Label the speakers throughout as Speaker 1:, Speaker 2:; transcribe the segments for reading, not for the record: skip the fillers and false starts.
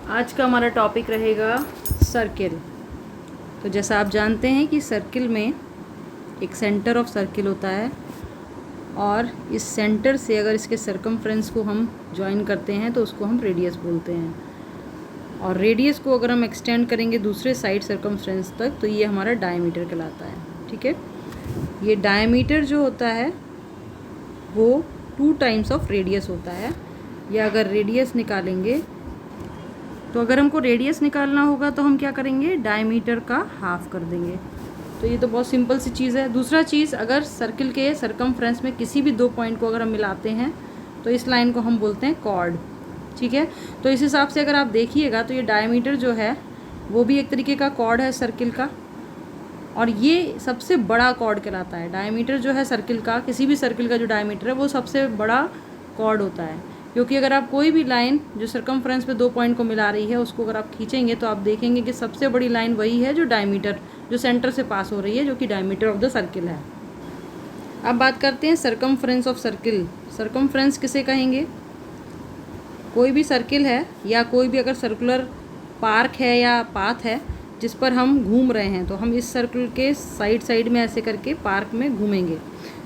Speaker 1: आज का हमारा टॉपिक रहेगा सर्किल। तो जैसा आप जानते हैं कि सर्किल में एक सेंटर ऑफ सर्किल होता है और इस सेंटर से अगर इसके सरकमफ्रेंस को हम ज्वाइन करते हैं तो उसको हम रेडियस बोलते हैं। और रेडियस को अगर हम एक्सटेंड करेंगे दूसरे साइड सरकमफ्रेंस तक तो ये हमारा डायमीटर कहलाता है। ठीक है, ये डायमीटर जो होता है वो 2 टाइम्स ऑफ रेडियस होता है। या अगर रेडियस निकालेंगे तो अगर हमको रेडियस निकालना होगा तो हम क्या करेंगे, डायमीटर का हाफ कर देंगे। तो ये तो बहुत सिंपल सी चीज़ है। दूसरा चीज़, अगर सर्किल के सरकमफ्रेंस में किसी भी 2 पॉइंट को अगर हम मिलाते हैं तो इस लाइन को हम बोलते हैं कॉर्ड। ठीक है, तो इस हिसाब से अगर आप देखिएगा तो ये डायमीटर जो है वो भी एक तरीके का कॉर्ड है सर्किल का, और ये सबसे बड़ा कॉर्ड कहलाता है। डायमीटर जो है सर्किल का, किसी भी सर्किल का जो डायमीटर है वो सबसे बड़ा कॉर्ड होता है। क्योंकि अगर आप कोई भी लाइन जो सरकमफ्रेंस पे 2 पॉइंट को मिला रही है उसको अगर आप खींचेंगे तो आप देखेंगे कि सबसे बड़ी लाइन वही है जो डायमीटर, जो सेंटर से पास हो रही है, जो कि डायमीटर ऑफ द सर्किल है। अब बात करते हैं सरकमफ्रेंस ऑफ सर्किल। सरकमफ्रेंस किसे कहेंगे? कोई भी सर्किल है या कोई भी अगर सर्कुलर पार्क है या पाथ है जिस पर हम घूम रहे हैं तो हम इस सर्कल के साइड में ऐसे करके पार्क में घूमेंगे।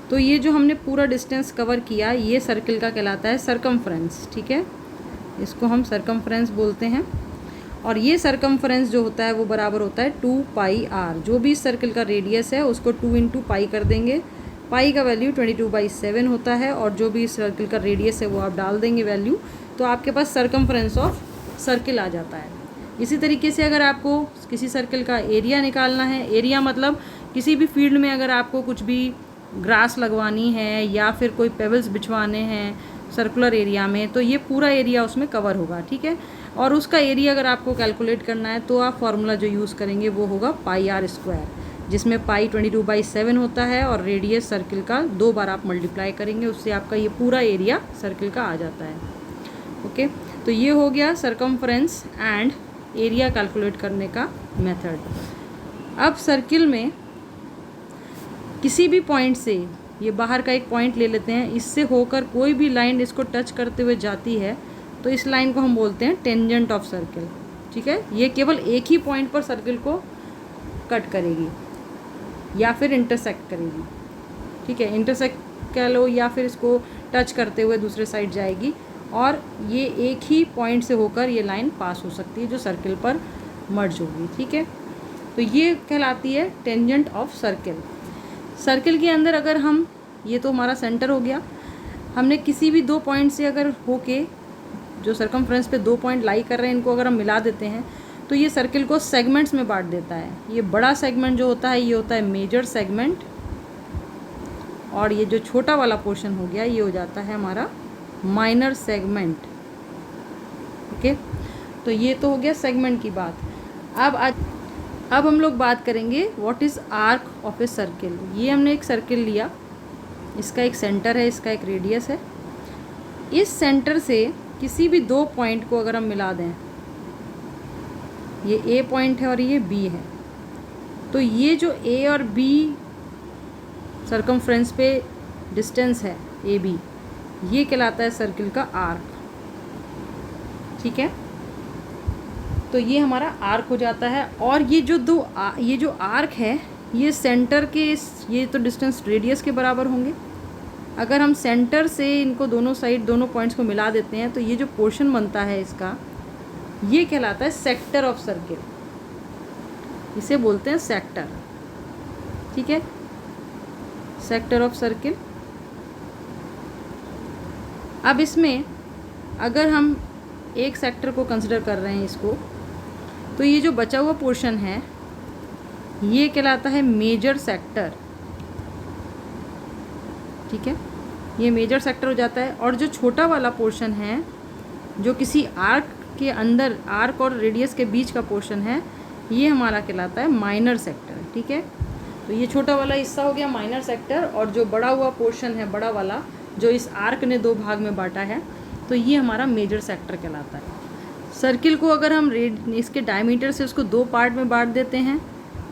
Speaker 1: तो ये जो हमने पूरा डिस्टेंस कवर किया ये सर्किल का कहलाता है सरकमफ्रेंस। ठीक है, इसको हम सरकमफ्रेंस बोलते हैं। और ये सरकमफ्रेंस जो होता है वो बराबर होता है 2 पाई आर। जो भी इस सर्किल का रेडियस है उसको 2 इंटू पाई कर देंगे। पाई का वैल्यू 22/7 होता है और जो भी इस सर्किल का रेडियस है वो आप डाल देंगे वैल्यू, तो आपके पास सरकमफ्रेंस ऑफ सर्किल आ जाता है। इसी तरीके से अगर आपको किसी सर्किल का एरिया निकालना है, एरिया मतलब किसी भी फील्ड में अगर आपको कुछ भी ग्रास लगवानी है या फिर कोई पेबल्स बिछवाने हैं सर्कुलर एरिया में, तो ये पूरा एरिया उसमें कवर होगा। ठीक है, और उसका एरिया अगर आपको कैलकुलेट करना है तो आप फार्मूला जो यूज़ करेंगे वो होगा पाई आर स्क्वायर, जिसमें पाई 22/7 होता है और रेडियस सर्किल का 2 बार आप मल्टीप्लाई करेंगे, उससे आपका ये पूरा एरिया सर्किल का आ जाता है। ओके, तो ये हो गया सरकमफ्रेंस एंड एरिया कैलकुलेट करने का मेथड। अब सर्किल में किसी भी पॉइंट से, ये बाहर का एक पॉइंट ले लेते हैं, इससे होकर कोई भी लाइन इसको टच करते हुए जाती है तो इस लाइन को हम बोलते हैं टेंजेंट ऑफ सर्किल। ठीक है, ये केवल एक ही पॉइंट पर सर्किल को कट करेगी या फिर इंटरसेक्ट करेगी। ठीक है, इंटरसेक्ट कह लो या फिर इसको टच करते हुए दूसरे साइड जाएगी, और ये एक ही पॉइंट से होकर ये लाइन पास हो सकती है जो सर्किल पर मर्ज होगी। ठीक है, तो ये कहलाती है टेंजेंट ऑफ सर्किल। सर्किल के अंदर अगर हम, ये तो हमारा सेंटर हो गया, हमने किसी भी 2 पॉइंट से अगर होके जो सरकमफ्रेंस पे 2 पॉइंट लाई कर रहे हैं इनको अगर हम मिला देते हैं तो ये सर्किल को सेगमेंट्स में बांट देता है। ये बड़ा सेगमेंट जो होता है ये होता है मेजर सेगमेंट, और ये जो छोटा वाला पोर्शन हो गया ये हो जाता है हमारा माइनर सेगमेंट। ओके, तो ये तो हो गया सेगमेंट की बात। अब हम लोग बात करेंगे what is arc of a circle. ये हमने एक सर्किल लिया, इसका एक सेंटर है, इसका एक रेडियस है। इस सेंटर से किसी भी 2 पॉइंट को अगर हम मिला दें, ये ए पॉइंट है और ये बी है, तो ये जो ए और बी सरकमफ्रेंस पे डिस्टेंस है ए बी, ये कहलाता है सर्किल का आर्क। ठीक है, तो ये हमारा आर्क हो जाता है। और ये जो आर्क है ये सेंटर के ये तो डिस्टेंस रेडियस के बराबर होंगे। अगर हम सेंटर से इनको दोनों साइड दोनों पॉइंट्स को मिला देते हैं तो ये जो पोर्शन बनता है इसका ये कहलाता है सेक्टर ऑफ सर्किल, इसे बोलते हैं सेक्टर। ठीक है, सेक्टर ऑफ सर्किल। अब इसमें अगर हम एक सेक्टर को कंसिडर कर रहे हैं इसको, तो ये जो बचा हुआ पोर्शन है ये कहलाता है मेजर सेक्टर। ठीक है, ये मेजर सेक्टर हो जाता है। और जो छोटा वाला पोर्शन है जो किसी आर्क के अंदर, आर्क और रेडियस के बीच का पोर्शन है, ये हमारा कहलाता है माइनर सेक्टर। ठीक है, तो ये छोटा वाला हिस्सा हो गया माइनर सेक्टर, और जो बड़ा हुआ पोर्शन है, बड़ा वाला जो इस आर्क ने 2 भाग में बांटा है, तो ये हमारा मेजर सेक्टर कहलाता है। सर्किल को अगर हम इसके डायमीटर से उसको 2 पार्ट में बांट देते हैं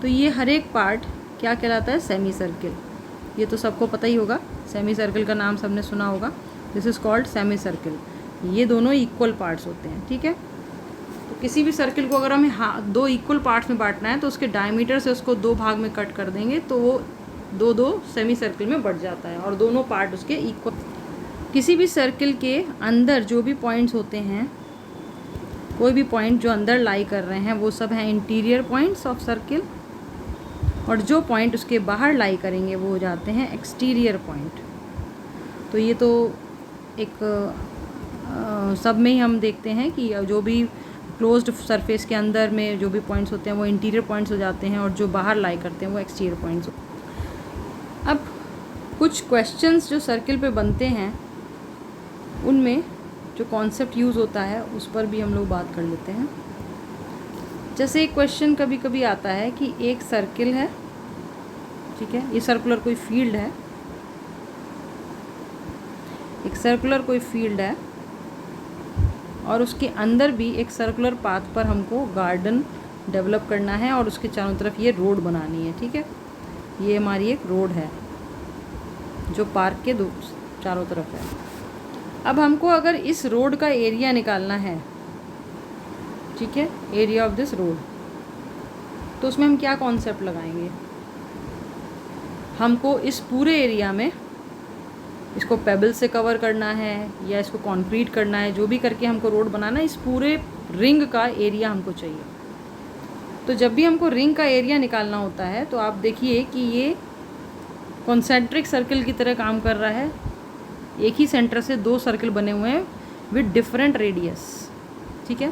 Speaker 1: तो ये हर एक पार्ट क्या कहलाता है, सेमी सर्किल। ये तो सबको पता ही होगा, सेमी सर्किल का नाम सबने सुना होगा। This is called semi circle. ये दोनों इक्वल पार्ट्स होते हैं। ठीक है, तो किसी भी सर्किल को अगर हमें दो इक्वल पार्ट्स में बांटना है तो उसके डायमीटर से उसको दो भाग में कट कर देंगे तो वो दो दो सेमी सर्किल में बढ़ जाता है और दोनों पार्ट उसके इक्वल। किसी भी सर्किल के अंदर जो भी पॉइंट्स होते हैं, कोई भी पॉइंट जो अंदर लाई कर रहे हैं वो सब हैं इंटीरियर पॉइंट्स ऑफ सर्किल, और जो पॉइंट उसके बाहर लाई करेंगे वो हो जाते हैं एक्सटीरियर पॉइंट। तो ये तो एक सब में ही हम देखते हैं कि जो भी क्लोज्ड सरफेस के अंदर में जो भी पॉइंट्स होते हैं वो इंटीरियर पॉइंट्स हो जाते हैं और जो बाहर लाई करते हैं वो एक्सटीरियर पॉइंट्स। अब कुछ क्वेश्चंस जो सर्किल पे बनते हैं उनमें जो कॉन्सेप्ट यूज़ होता है उस पर भी हम लोग बात कर लेते हैं। जैसे एक क्वेश्चन कभी कभी आता है कि एक सर्किल है, ठीक है, ये सर्कुलर कोई फील्ड है, एक सर्कुलर कोई फील्ड है और उसके अंदर भी एक सर्कुलर पाथ पर हमको गार्डन डेवलप करना है और उसके चारों तरफ ये रोड बनानी है, ठीक है। ये हमारी एक रोड है जो पार्क के चारों तरफ है। अब हमको अगर इस रोड का एरिया निकालना है, ठीक है, एरिया ऑफ दिस रोड, तो उसमें हम क्या कॉन्सेप्ट लगाएंगे? हमको इस पूरे एरिया में इसको पेबल से कवर करना है या इसको कंक्रीट करना है, जो भी करके हमको रोड बनाना है, इस पूरे रिंग का एरिया हमको चाहिए। तो जब भी हमको रिंग का एरिया निकालना होता है तो आप देखिए कि ये कॉन्सेंट्रिक सर्किल की तरह काम कर रहा है। एक ही सेंटर से दो सर्किल बने हुए हैं विद डिफरेंट रेडियस, ठीक है।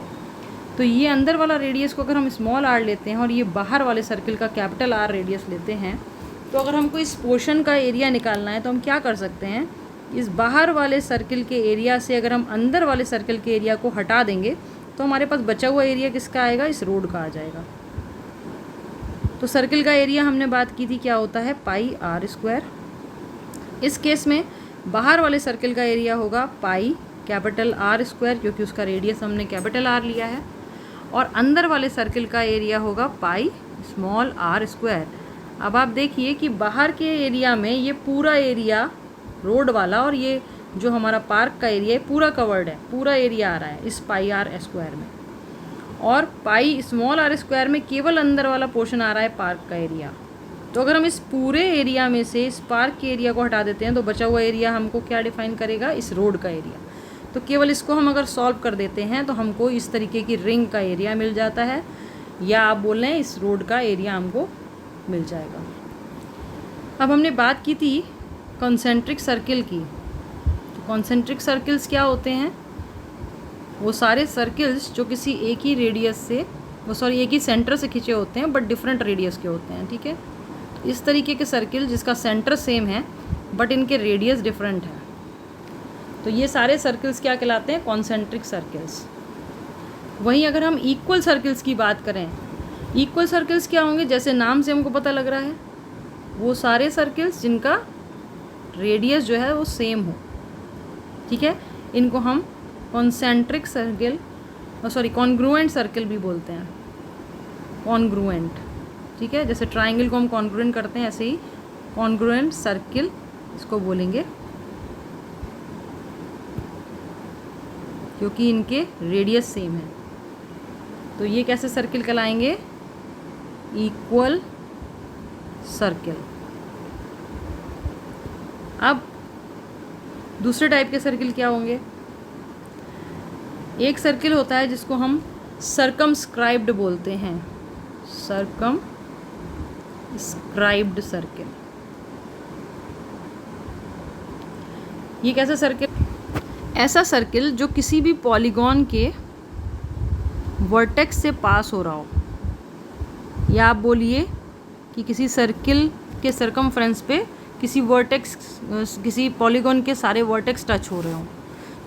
Speaker 1: तो ये अंदर वाला रेडियस को अगर हम स्मॉल आर लेते हैं और ये बाहर वाले सर्किल का कैपिटल आर रेडियस लेते हैं, तो अगर हमको इस पोर्शन का एरिया निकालना है तो हम क्या कर सकते हैं, इस बाहर वाले सर्किल के एरिया से अगर हम अंदर वाले सर्किल के एरिया को हटा देंगे तो हमारे पास बचा हुआ एरिया किसका आएगा? इस रोड का आ जाएगा। तो सर्किल का एरिया हमने बात की थी क्या होता है, पाई आर स्क्वायर। इस केस में बाहर वाले सर्किल का एरिया होगा पाई कैपिटल आर स्क्वायर, क्योंकि उसका रेडियस हमने कैपिटल आर लिया है, और अंदर वाले सर्किल का एरिया होगा पाई स्मॉल आर स्क्वायर। अब आप देखिए कि बाहर के एरिया में ये पूरा एरिया रोड वाला और ये जो हमारा पार्क का एरिया है पूरा कवर्ड है, पूरा एरिया आ रहा है इस पाई आर स्क्वायर में, और पाई स्मॉल आर स्क्वायर में केवल अंदर वाला पोर्शन आ रहा है पार्क का एरिया। तो अगर हम इस पूरे एरिया में से इस पार्क के एरिया को हटा देते हैं तो बचा हुआ एरिया हमको क्या डिफाइन करेगा? इस रोड का एरिया। तो केवल इसको हम अगर सॉल्व कर देते हैं तो हमको इस तरीके की रिंग का एरिया मिल जाता है, या आप बोल रहे हैं इस रोड का एरिया हमको मिल जाएगा। अब हमने बात की थी कॉन्सेंट्रिक सर्किल की। तो कॉन्सेंट्रिक सर्किल्स क्या होते हैं? वो सारे सर्किल्स जो किसी एक ही रेडियस से एक ही सेंटर से खींचे होते हैं बट डिफरेंट रेडियस के होते हैं, ठीक है। इस तरीके के सर्किल जिसका सेंटर सेम है बट इनके रेडियस डिफरेंट है, तो ये सारे सर्किल्स क्या कहलाते हैं? Concentric circles. वहीं अगर हम इक्वल सर्किल्स की बात करें, इक्वल सर्किल्स क्या होंगे? जैसे नाम से हमको पता लग रहा है, वो सारे सर्किल्स जिनका रेडियस जो है वो सेम हो, ठीक है। इनको हम कॉन्सेंट्रिक सर्किल कॉन्ग्रुएंट सर्किल भी बोलते हैं, कॉन्ग्रुएंट, ठीक है। जैसे ट्राइंगल को हम कॉन्ग्रुएंट करते हैं, ऐसे ही कॉन्ग्रुएंट सर्किल इसको बोलेंगे, क्योंकि इनके रेडियस सेम है। तो ये कैसे सर्किल कहलाएंगे? Equal circle. अब दूसरे टाइप के सर्किल क्या होंगे? एक सर्किल होता है जिसको हम सर्कमस्क्राइब्ड बोलते हैं, सर्कमस्क्राइब्ड सर्किल। ये कैसा सर्किल? ऐसा सर्किल जो किसी भी पॉलीगॉन के वर्टेक्स से पास हो रहा हो, या आप बोलिए कि किसी सर्किल के सर्कमफ्रेंस पे किसी पॉलीगॉन के सारे वर्टेक्स टच हो रहे हों,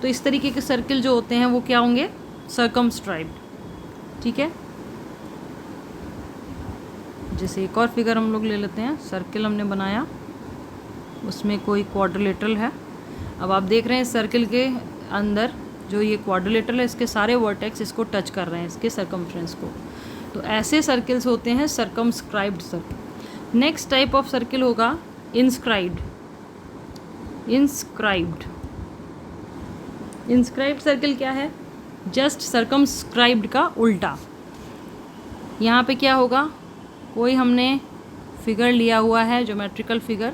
Speaker 1: तो इस तरीके के सर्किल जो होते हैं वो क्या होंगे? सर्कमस्क्राइब्ड, ठीक है। जैसे एक और फिगर हम लोग ले लेते हैं। सर्किल हमने बनाया, उसमें कोई क्वाड्रिलेटरल है। अब आप देख रहे हैं सर्किल के अंदर जो ये क्वाड्रिलेटरल है, इसके सारे वर्टेक्स इसको टच कर रहे हैं, इसके सर्कमफ्रेंस को। तो ऐसे सर्किल्स होते हैं circumscribed circle. Next type of circle होगा इंस्क्राइब्ड। इंस्क्राइब्ड सर्किल क्या है? जस्ट सर्कमस्क्राइब्ड का उल्टा। यहाँ पे क्या होगा, कोई हमने फिगर लिया हुआ है ज्योमेट्रिकल फिगर,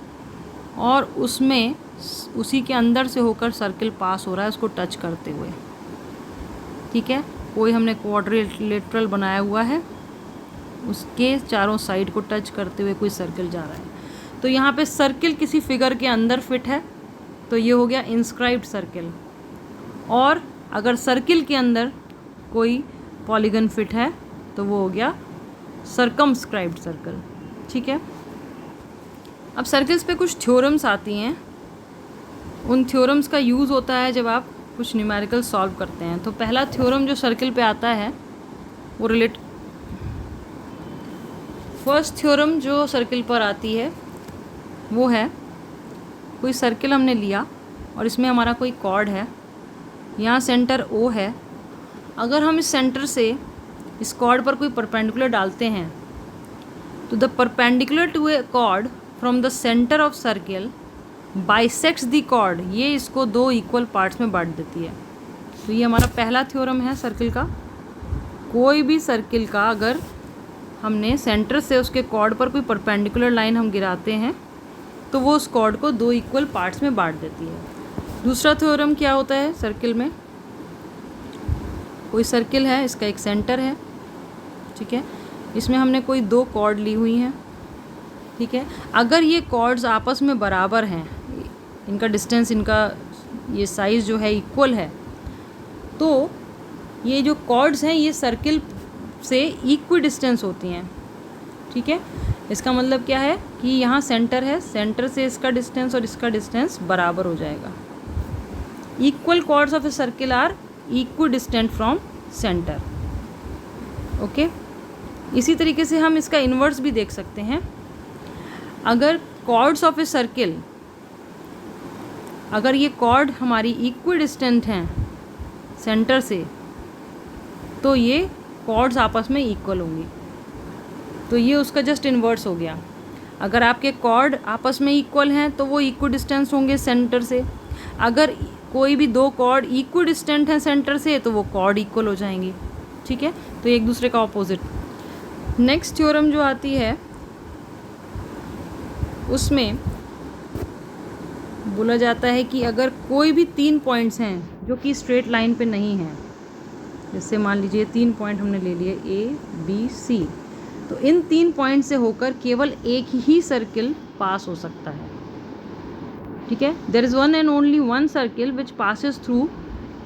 Speaker 1: और उसमें उसी के अंदर से होकर सर्किल पास हो रहा है उसको टच करते हुए, ठीक है। कोई हमने क्वाड्रिलेटरल बनाया हुआ है, उसके चारों साइड को टच करते हुए कोई सर्किल जा रहा है। तो यहाँ पे सर्किल किसी फिगर के अंदर फिट है तो ये हो गया इंस्क्राइब्ड सर्किल, और अगर सर्किल के अंदर कोई पॉलीगन फिट है तो वो हो गया सर्कमस्क्राइब्ड सर्कल, ठीक है। अब सर्किल्स पे कुछ थ्योरम्स आती हैं, उन थ्योरम्स का यूज़ होता है जब आप कुछ न्यूमेरिकल सॉल्व करते हैं। तो पहला थ्योरम जो सर्किल पे आता है वो फर्स्ट थ्योरम जो सर्किल पर आती है वो है, कोई सर्किल हमने लिया और इसमें हमारा कोई कॉर्ड है, यहाँ सेंटर O है। अगर हम इस सेंटर से इस कॉर्ड पर कोई परपेंडिकुलर डालते हैं तो the perpendicular to a chord from the centre of circle bisects the chord, ये इसको दो इक्वल पार्ट्स में बांट देती है। तो ये हमारा पहला थ्योरम है सर्किल का। कोई भी सर्किल का अगर हमने सेंटर से उसके कॉर्ड पर कोई परपेंडिकुलर लाइन हम गिराते हैं तो वो उस कॉर्ड को दो इक्वल पार्ट्स में बांट देती है। दूसरा थ्योरम क्या होता है सर्किल में, कोई सर्किल है, इसका एक सेंटर है, ठीक है, इसमें हमने कोई दो कॉर्ड ली हुई हैं, ठीक है। अगर ये कॉर्ड्स आपस में बराबर हैं, इनका डिस्टेंस, इनका ये साइज़ जो है इक्वल है, तो ये जो कॉर्ड्स हैं ये सर्किल से इक्वी डिस्टेंस होती हैं, ठीक है। इसका मतलब क्या है कि यहाँ सेंटर है, सेंटर से इसका डिस्टेंस और इसका डिस्टेंस बराबर हो जाएगा। Equal chords of a circle are equidistant from centre, okay. इसी तरीके से हम इसका इन्वर्स भी देख सकते हैं। अगर कॉर्ड्स ऑफ ए सर्किल, अगर ये कॉर्ड हमारी इक्वी डिस्टेंट हैं सेंटर से, तो ये कॉर्ड्स आपस में इक्वल होंगी, तो ये उसका जस्ट इन्वर्स हो गया। अगर आपके कॉर्ड आपस में इक्वल हैं तो वो इक्वी डिस्टेंस होंगे सेंटर से। अगर कोई भी दो कॉर्ड इक्वी डिस्टेंट हैं सेंटर से तो वो कॉर्ड इक्वल हो जाएंगी, ठीक है। तो एक दूसरे का ऑपोजिट। नेक्स्ट थ्योरम जो आती है उसमें बोला जाता है कि अगर कोई भी तीन पॉइंट्स हैं जो कि स्ट्रेट लाइन पे नहीं हैं, जैसे मान लीजिए तीन पॉइंट हमने ले लिए A, B, C, तो इन तीन पॉइंट से होकर केवल एक ही सर्किल पास हो सकता है, ठीक है। There is one and only one circle which passes through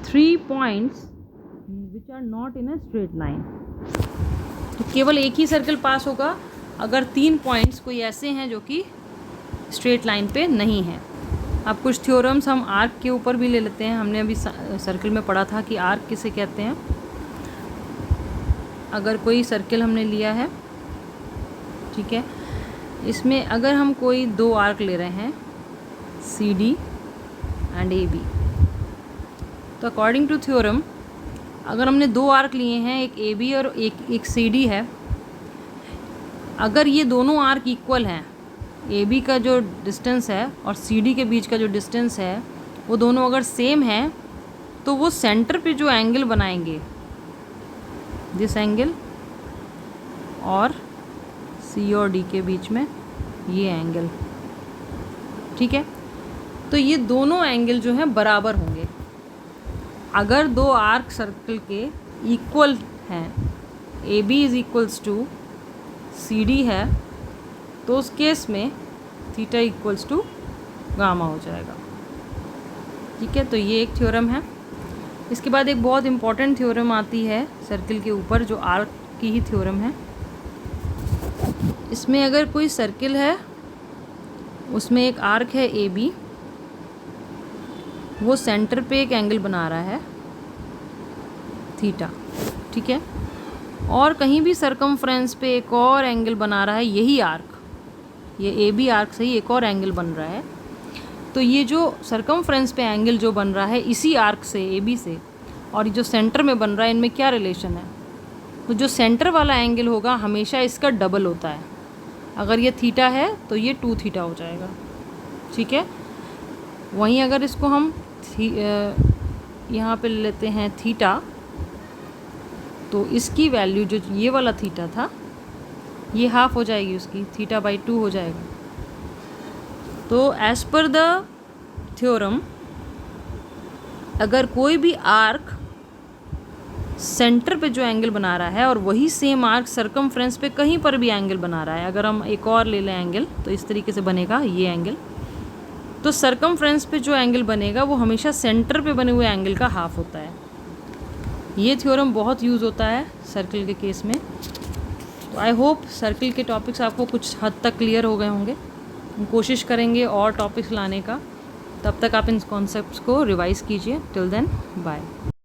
Speaker 1: 3 points which are not in a straight line. तो केवल एक ही सर्किल पास होगा अगर तीन पॉइंट्स कोई ऐसे हैं जो कि स्ट्रेट लाइन पे नहीं है। अब कुछ थ्योरम्स हम आर्क के ऊपर भी ले लेते हैं। हमने अभी सर्किल में पढ़ा था कि आर्क किसे कहते हैं। अगर कोई सर्किल हमने लिया है, ठीक है, इसमें अगर हम कोई दो आर्क ले रहे हैं CD एंड AB, तो अकॉर्डिंग टू थ्योरम अगर हमने दो आर्क लिए हैं, एक AB और एक CD है, अगर ये दोनों आर्क इक्वल हैं, AB का जो डिस्टेंस है और CD के बीच का जो डिस्टेंस है वो दोनों अगर सेम है, तो वो सेंटर पे जो एंगल बनाएंगे, दिस एंगल और C और D के बीच में ये एंगल, ठीक है, तो ये दोनों एंगल जो हैं बराबर होंगे। अगर दो आर्क सर्कल के इक्वल हैं, AB is equals to CD है, तो उस केस में थीटा इक्वल्स टू गामा हो जाएगा, ठीक है। तो ये एक थ्योरम है। इसके बाद एक बहुत इम्पॉर्टेंट थ्योरम आती है सर्किल के ऊपर जो आर्क की ही थ्योरम है। इसमें अगर कोई सर्किल है, उसमें एक आर्क है AB, वो सेंटर पे एक एंगल बना रहा है थीटा, ठीक है, और कहीं भी सरकमफ्रेंस पे एक और एंगल बना रहा है यही आर्क, ये AB आर्क से ही एक और एंगल बन रहा है। तो ये जो सरकमफ्रेंस पे एंगल जो बन रहा है इसी आर्क से, AB से, और जो सेंटर में बन रहा है, इनमें क्या रिलेशन है? तो जो सेंटर वाला एंगल होगा हमेशा इसका डबल होता है। अगर ये थीटा है तो ये 2 थीटा हो जाएगा, ठीक है। वहीं अगर इसको हम यहाँ पे लेते हैं थीटा, तो इसकी वैल्यू जो ये वाला थीटा था ये हाफ हो जाएगी उसकी, θ/2 हो जाएगा। तो एज पर द थ्योरम अगर कोई भी आर्क सेंटर पे जो एंगल बना रहा है और वही सेम आर्क सर्कमफ्रेंस पे कहीं पर भी एंगल बना रहा है, अगर हम एक और ले लें एंगल तो इस तरीके से बनेगा ये एंगल, तो सर्कमफ्रेंस पे जो एंगल बनेगा वो हमेशा सेंटर पे बने हुए एंगल का हाफ होता है। ये थ्योरम बहुत यूज़ होता है सर्कल के केस में। तो आई होप सर्कल के टॉपिक्स आपको कुछ हद तक क्लियर हो गए होंगे। हम कोशिश करेंगे और टॉपिक्स लाने का, तब तक आप इन कॉन्सेप्ट्स को रिवाइज़ कीजिए। Till then bye.